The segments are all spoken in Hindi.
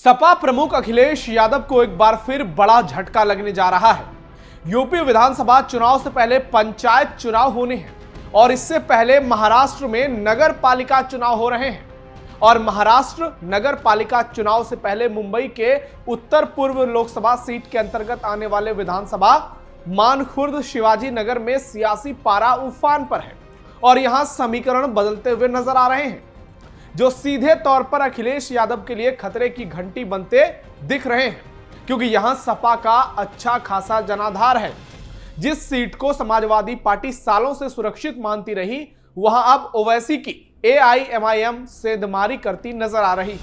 सपा प्रमुख अखिलेश यादव को एक बार फिर बड़ा झटका लगने जा रहा है। यूपी विधानसभा चुनाव से पहले पंचायत चुनाव होने हैं और इससे पहले महाराष्ट्र में नगर पालिका चुनाव हो रहे हैं और महाराष्ट्र नगर पालिका चुनाव से पहले मुंबई के उत्तर पूर्व लोकसभा सीट के अंतर्गत आने वाले विधानसभा मानखुर्द शिवाजी नगर में सियासी पारा उफान पर है और यहां समीकरण बदलते हुए नजर आ रहे हैं, जो सीधे तौर पर अखिलेश यादव के लिए खतरे की घंटी बनते दिख रहे हैं, क्योंकि यहां सपा का अच्छा खासा जनाधार है। जिस सीट को समाजवादी पार्टी सालों से सुरक्षित मानती रही, वहां अब ओवैसी की AIMIM सेंधमारी करती नजर आ रही।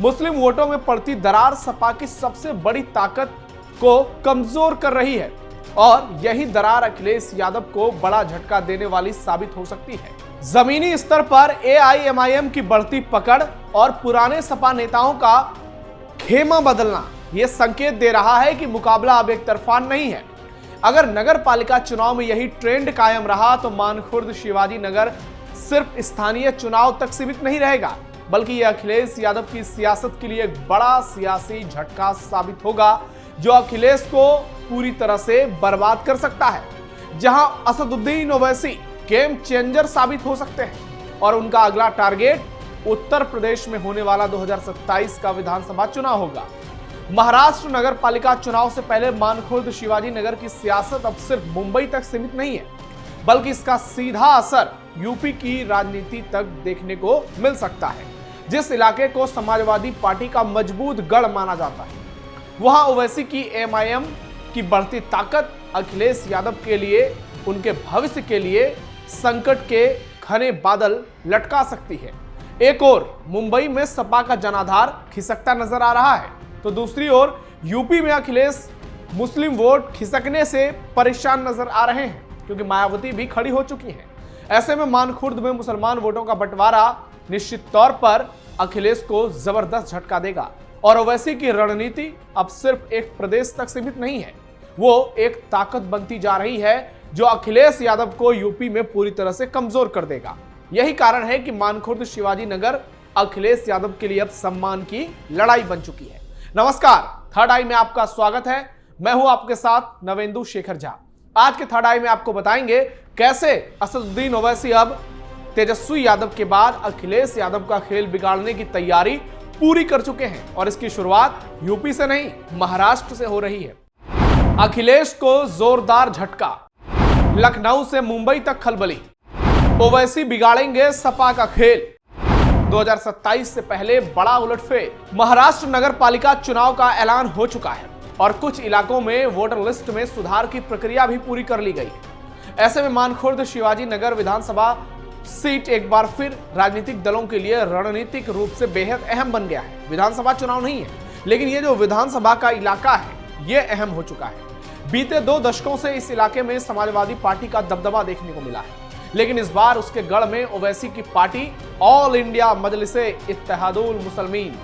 मुस्लिम वोटों में पड़ती दरार सपा की सबसे बड़ी ताकत को कमजोर कर रही है और यही दरार अखिलेश यादव को बड़ा झटका देने वाली साबित हो सकती है। जमीनी स्तर पर AIMIM की बढ़ती पकड़ और पुराने सपा नेताओं का खेमा बदलना यह संकेत दे रहा है कि मुकाबला अब एक तरफा नहीं है। अगर नगर पालिका चुनाव में यही ट्रेंड कायम रहा तो मानखुर्द शिवाजी नगर सिर्फ स्थानीय चुनाव तक सीमित नहीं रहेगा, बल्कि यह अखिलेश यादव की सियासत के लिए एक बड़ा सियासी झटका साबित होगा, जो अखिलेश को पूरी तरह से बर्बाद कर सकता है। जहां असदुद्दीन ओवैसी गेम चेंजर साबित हो सकते हैं और उनका अगला टारगेट उत्तर प्रदेश में होने वाला 2027 का विधानसभा चुनाव होगा। महाराष्ट्र नगर पालिका चुनाव से पहले मानखुर्द शिवाजी नगर की सियासत अब सिर्फ मुंबई तक सीमित नहीं है, बल्कि इसका सीधा असर यूपी की राजनीति तक देखने को मिल सकता है। जिस इलाके को समाजवादी पार्टी का मजबूत गढ़ माना जाता है, वहां ओवैसी की MIM की बढ़ती ताकत अखिलेश यादव के लिए, उनके भविष्य के लिए संकट के घने बादल लटका सकती है। एक ओर मुंबई में सपा का जनाधार खिसकता नजर आ रहा है, तो दूसरी ओर यूपी में अखिलेश मुस्लिम वोट खिसकने से परेशान नजर आ रहे हैं, क्योंकि मायावती भी खड़ी हो चुकी हैं। ऐसे में मानखुर्द में मुसलमान वोटों का बंटवारा निश्चित तौर पर अखिलेश को जबरदस्त झटका देगा और ओवैसी की रणनीति अब सिर्फ एक प्रदेश तक सीमित नहीं है, वो एक ताकत बनती जा रही है जो अखिलेश यादव को यूपी में पूरी तरह से कमजोर कर देगा। यही कारण है कि मानखुर्द शिवाजी नगर अखिलेश यादव के लिए अब सम्मान की लड़ाई बन चुकी है। नमस्कार, थर्ड आई में आपका स्वागत है। मैं हूं आपके साथ नवेंदु शेखर झा। आज के थर्ड आई में आपको बताएंगे कैसे असदुद्दीन ओवैसी अब तेजस्वी यादव के बाद अखिलेश यादव का खेल बिगाड़ने की तैयारी पूरी कर चुके हैं और इसकी शुरुआत यूपी से नहीं, महाराष्ट्र से हो रही है। अखिलेश को जोरदार झटका, लखनऊ से मुंबई तक खलबली। ओवैसी बिगाड़ेंगे सपा का खेल, 2027 से पहले बड़ा उलटफेर। महाराष्ट्र नगर पालिका चुनाव का ऐलान हो चुका है और कुछ इलाकों में वोटर लिस्ट में सुधार की प्रक्रिया भी पूरी कर ली गई है। ऐसे में मानखुर्द शिवाजी नगर विधानसभा सीट एक बार फिर राजनीतिक दलों के लिए रणनीतिक रूप से बेहद अहम बन गया है। विधानसभा चुनाव नहीं है, लेकिन ये जो विधानसभा का इलाका है ये अहम हो चुका है। बीते 2 दशकों से इस इलाके में समाजवादी पार्टी का दबदबा देखने को मिला है, लेकिन इस बार उसके गढ़ में ओवैसी की party all India Majlise Ittehadul Muslimeen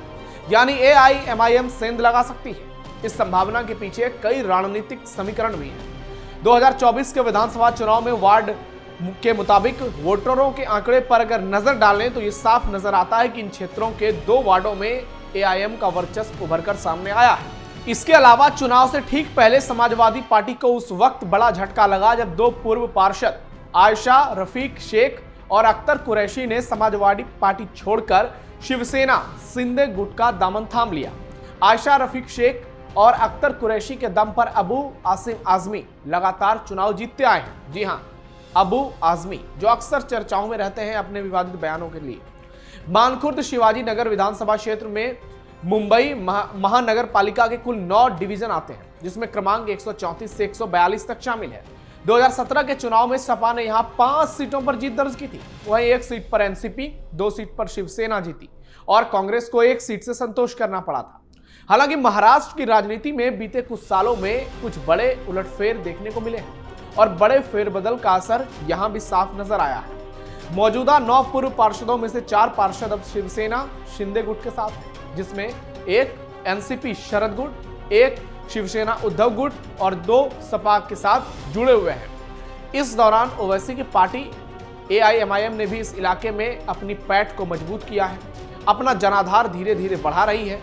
यानी AIMIM सेंध लगा सकती है। इस संभावना के पीछे कई रणनीतिक समीकरण भी हैं। 2024 के विधानसभा चुनाव में वार्ड के मुताबिक वोटरों के आंकड़े पर अगर नजर डालें तो ये साफ नजर आता है कि इन क्षेत्रों के 2 वार्डों में AIM का वर्चस्व उभरकर सामने आया है। इसके अलावा चुनाव से ठीक पहले समाजवादी पार्टी को उस वक्त बड़ा झटका लगा जब 2 पूर्व पार्षद आयशा रफीक शेख और अख्तर कुरैशी ने समाजवादी पार्टी छोड़कर शिवसेना शिंदे गुट का दामन थाम लिया। आयशा रफीक शेख और अख्तर कुरैशी के दम पर अबू आसिम आजमी लगातार चुनाव जीतते आए हैं। जी हां, अबू आजमी जो अक्सर चर्चाओं में रहते हैं अपने विवादित बयानों के लिए। मानखुर्द शिवाजी नगर विधानसभा क्षेत्र में मुंबई महानगर पालिका के कुल 9 डिवीजन आते हैं, जिसमें क्रमांक 134 से 142 तक शामिल है। 2017 के चुनाव में सपा ने यहां 5 सीटों पर जीत दर्ज की थी। वहीं 1 सीट पर NCP, 2 सीट पर शिवसेना जीती और कांग्रेस को 1 सीट से संतोष करना पड़ा था। हालांकि महाराष्ट्र की राजनीति में बीते कुछ सालों में कुछ बड़े उलटफेर देखने को मिले हैं और बड़े फेरबदल का असर यहां भी साफ नजर आया है। मौजूदा 9 पूर्व पार्षदों में से 4 पार्षद अब शिवसेना शिंदे गुट के साथ हैं, जिसमें 1 NCP शरद गुट, 1 शिवसेना उद्धव गुट और 2 सपा के साथ जुड़े हुए हैं। इस दौरान ओवैसी की पार्टी AIMIM ने भी इस इलाके में अपनी पैठ को मजबूत किया है, अपना जनाधार धीरे धीरे बढ़ा रही है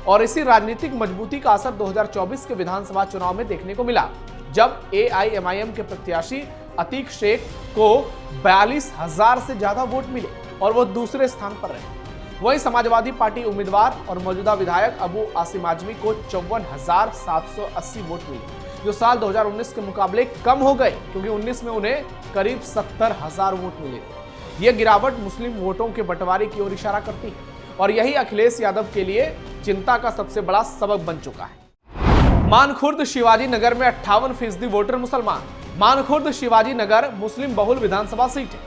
और इसी राजनीतिक मजबूती का असर 2024 के विधानसभा चुनाव में देखने को मिला, जब AIMIM के प्रत्याशी अतीक शेख को 42,000 से ज्यादा वोट मिले और वो दूसरे स्थान पर रहे। वहीं समाजवादी पार्टी उम्मीदवार और मौजूदा विधायक अबू आसिम आजमी को 54,780 वोट मिले, जो साल 2019 के मुकाबले कम हो गए, क्योंकि 19 में उन्हें करीब 70,000 वोट मिले थे। यह गिरावट मुस्लिम वोटों के बंटवारे की ओर इशारा करती है और यही अखिलेश यादव के लिए चिंता का सबसे बड़ा सबक बन चुका है। मानखुर्द शिवाजी नगर में 58% वोटर मुसलमान। मानखुर्द शिवाजी नगर मुस्लिम बहुल विधानसभा सीट है।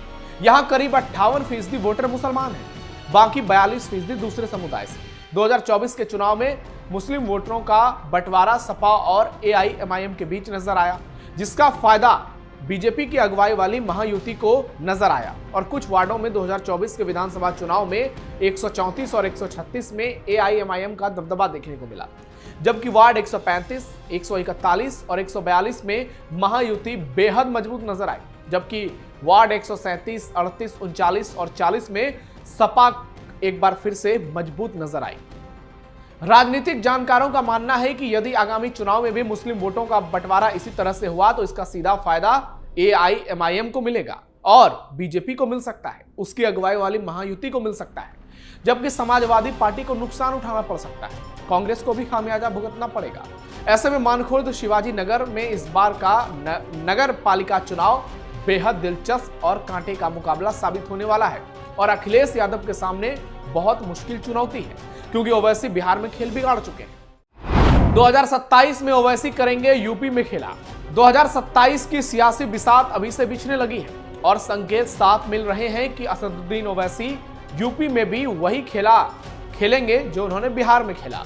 यहाँ करीब 58% वोटर मुसलमान हैं, बाकी 42% दूसरे समुदाय से। 2024 के चुनाव में मुस्लिम वोटरों का बंटवारा सपा और AIMIM के बीच नजर आया, जिसका फायदा बीजेपी की अगुवाई वाली महायुति को नजर आया और कुछ वार्डों में 2024 के विधानसभा चुनाव में 134 और 136 में AIMIM का दबदबा देखने को मिला, जबकि वार्ड 135, 141 और 142 में महायुति बेहद मजबूत नजर आई, जबकि वार्ड 137, 38, 39 और 40 में सपा एक बार फिर से मजबूत नजर आई। राजनीतिक जानकारों का मानना है कि यदि आगामी चुनाव में भी मुस्लिम वोटों का बंटवारा इसी तरह से हुआ तो इसका सीधा फायदा AIMIM को मिलेगा और बीजेपी को मिल सकता है, उसकी अगुवाई वाली महायुति को मिल सकता है, जबकि समाजवादी पार्टी को नुकसान उठाना पड़ सकता है, कांग्रेस को भी खामियाजा भुगतना पड़ेगा। ऐसे में मानखुर्द शिवाजी नगर में इस बार का नगर पालिका चुनाव बेहद दिलचस्प और कांटे का मुकाबला साबित होने वाला है और अखिलेश यादव के सामने बहुत मुश्किल चुनौती है, क्योंकि ओवैसी बिहार में खेल बिगाड़ चुके हैं। 2027 में ओवैसी करेंगे यूपी में खेला। 2027 की सियासी बिसात अभी से बिछने लगी है और संकेत साफ मिल रहे हैं कि असदुद्दीन ओवैसी यूपी में भी वही खेला खेलेंगे जो उन्होंने बिहार में खेला।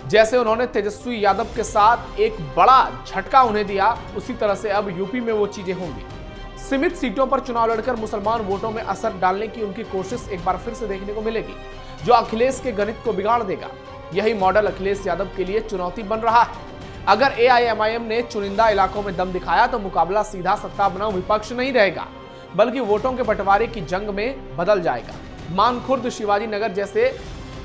जैसे उन्होंने तेजस्वी यादव के साथ एक बड़ा झटका उन्हें दिया, उसी तरह से अब यूपी में वो चीजें होंगी। सीमित सीटों पर चुनाव लड़कर मुसलमान वोटों में असर डालने की उनकी कोशिश एक बार फिर से देखने को मिलेगी, जो अखिलेश के गणित को बिगाड़ देगा। यही मॉडल अखिलेश यादव के लिए चुनौती बन रहा है। अगर AIMIM ने चुनिंदा इलाकों में दम दिखाया तो मुकाबला सीधा सत्ता बनाम विपक्ष नहीं रहेगा, बल्कि वोटों के बंटवारे की जंग में बदल जाएगा। मानखुर्द शिवाजी नगर जैसे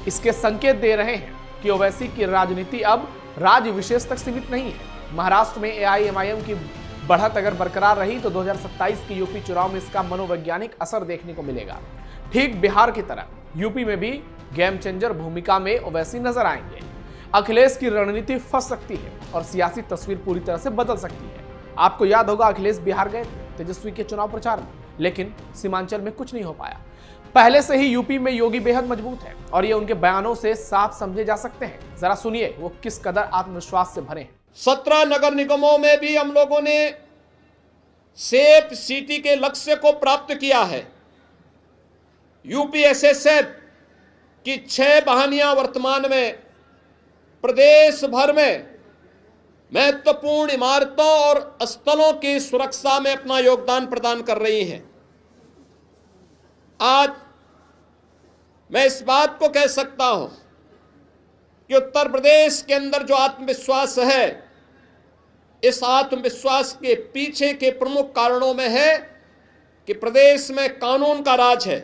इसके संकेत दे रहे हैं कि ओवैसी की राजनीति अब राज्य विशेष तक सीमित नहीं है। महाराष्ट्र में AIMIM की बढ़त अगर बरकरार रही तो 2027 के यूपी चुनाव में इसका मनोवैज्ञानिक असर देखने को मिलेगा। ठीक बिहार की तरह यूपी में भी गेम चेंजर भूमिका में ओवैसी नजर आएंगे। अखिलेश की रणनीति फंस सकती है और सियासी तस्वीर पूरी तरह से बदल सकती है। आपको याद होगा अखिलेश बिहार गए थे तेजस्वी के चुनाव प्रचार में, लेकिन सीमांचल में कुछ नहीं हो पाया। पहले से ही यूपी में योगी बेहद मजबूत है और ये उनके बयानों से साफ समझे जा सकते हैं। जरा सुनिए वो किस कदर आत्मविश्वास से भरे हैं। 17 नगर निगमों में भी हम लोगों ने सेफ सिटी के लक्ष्य को प्राप्त किया है। UPSSF की 6 वाहिनियां वर्तमान में प्रदेश भर में महत्वपूर्ण इमारतों और स्थलों की सुरक्षा में अपना योगदान प्रदान कर रही हैं। आज मैं इस बात को कह सकता हूं कि उत्तर प्रदेश के अंदर जो आत्मविश्वास है, इस आत्मविश्वास के पीछे के प्रमुख कारणों में है कि प्रदेश में कानून का राज है।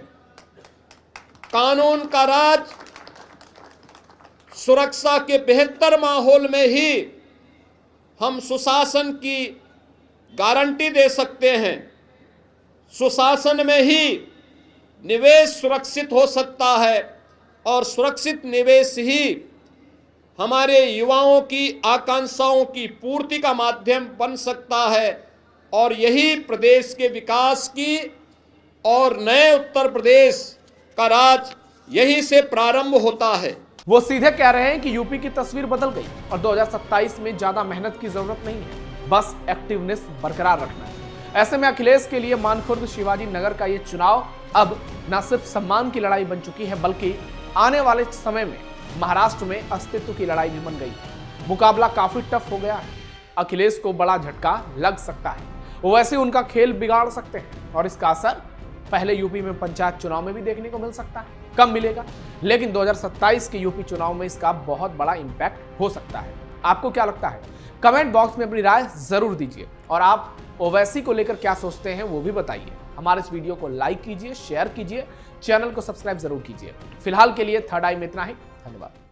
कानून का राज, सुरक्षा के बेहतर माहौल में ही हम सुशासन की गारंटी दे सकते हैं। सुशासन में ही निवेश सुरक्षित हो सकता है और सुरक्षित निवेश ही हमारे युवाओं की आकांक्षाओं की पूर्ति का माध्यम बन सकता है और यही प्रदेश के विकास की और नए उत्तर प्रदेश का राज यहीं से प्रारंभ होता है। वो सीधे कह रहे हैं कि यूपी की तस्वीर बदल गई और 2027 में ज्यादा मेहनत की जरूरत नहीं है, बस एक्टिवनेस बरकरार रखना है। ऐसे में अखिलेश के लिए मानखुर्द शिवाजी नगर का ये चुनाव अब न सिर्फ सम्मान की लड़ाई बन चुकी है, बल्कि आने वाले समय में महाराष्ट्र में अस्तित्व की लड़ाई भी बन गई है। मुकाबला काफी टफ हो गया है। अखिलेश को बड़ा झटका लग सकता है, वो वैसे उनका खेल बिगाड़ सकते हैं और इसका असर पहले यूपी में पंचायत चुनाव में भी देखने को मिल सकता है। कम मिलेगा, लेकिन 2027 के यूपी चुनाव में इसका बहुत बड़ा इंपैक्ट हो सकता है। आपको क्या लगता है? कमेंट बॉक्स में अपनी राय जरूर दीजिए और आप ओवैसी को लेकर क्या सोचते हैं वो भी बताइए। हमारे इस वीडियो को लाइक कीजिए, शेयर कीजिए, चैनल को सब्सक्राइब जरूर कीजिए। फिलहाल के लिए थर्ड आई में इतना ही। धन्यवाद।